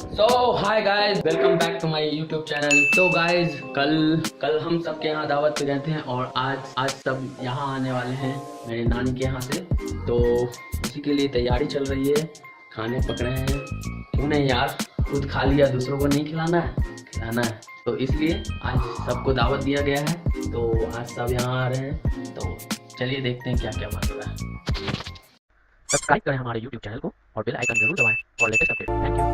So hi guys, welcome back to my YouTube channel. तो guys, कल हम सबके यहाँ दावत पे गए थे और आज सब यहाँ आने वाले हैं मेरी नानी के यहाँ से। तो उसी के लिए तैयारी चल रही है, खाने पक रहे हैं। क्यों नहीं यार, खुद खा लिया, दूसरों को नहीं खिलाना है, खिलाना है। तो इसलिए आज सबको दावत दिया गया है। तो आज सब यहाँ आ रहे हैं, तो चलिए देखते हैं क्या क्या बन रहा है। सब्सक्राइब करें हमारे यूट्यूब चैनल को और बेल आइकन जरूर दबाएं और लेटेस्ट अपडेट। Thank you.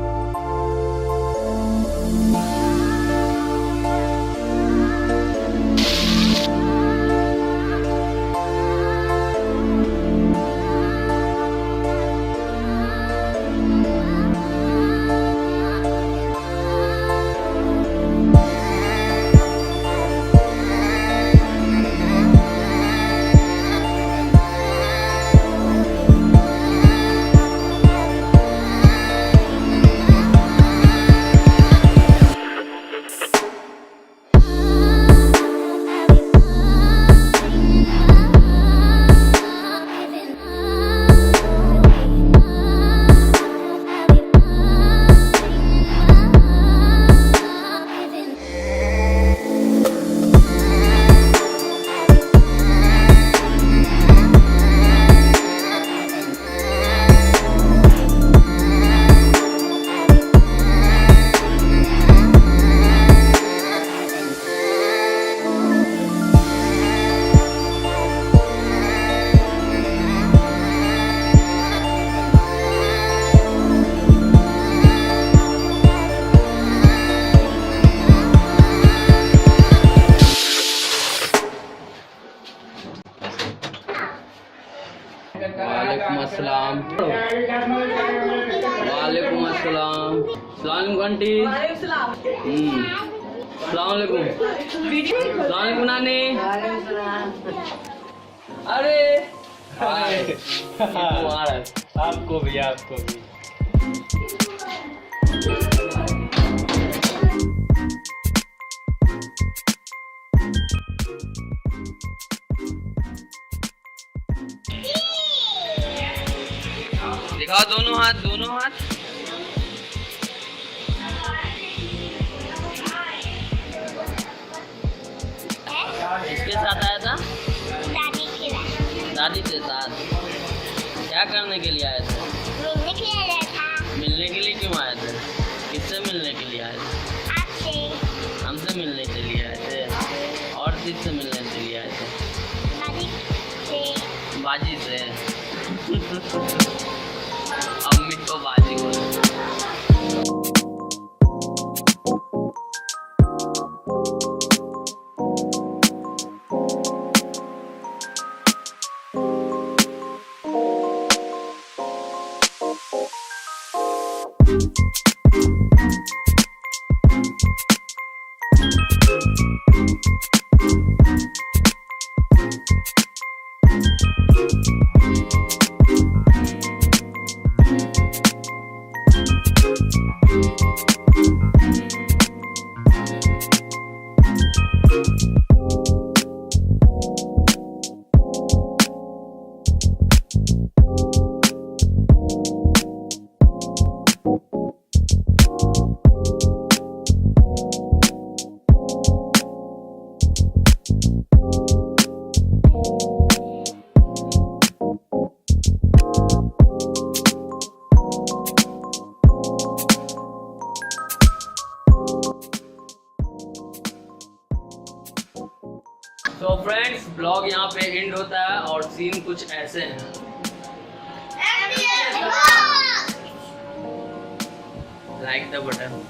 वालेकुम अस्सलाम। वालेकुम अस्सलाम। सलाम आंटी। सलाम वालेकुम। सलाम वालेकुम नानी। अरे आपको भी आपको भी। दिखाओ दोनों हाथ, दोनों हाथ। किसके साथ आया था? दादी के साथ। क्या करने के लिए आए थे? मिलने के लिए आया था। मिलने के लिए क्यों आए थे? किससे मिलने के लिए आए थे? आपसे। हमसे मिलने के लिए आए थे। और किससे मिलने के लिए आए थे? दादी से। बाजी से। अम्मी को बाजी बोलते। तो फ्रेंड्स, ब्लॉग यहाँ पे एंड होता है और सीन कुछ ऐसे हैं। Like the button.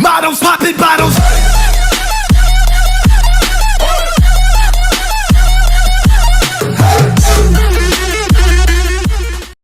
Models popping bottles.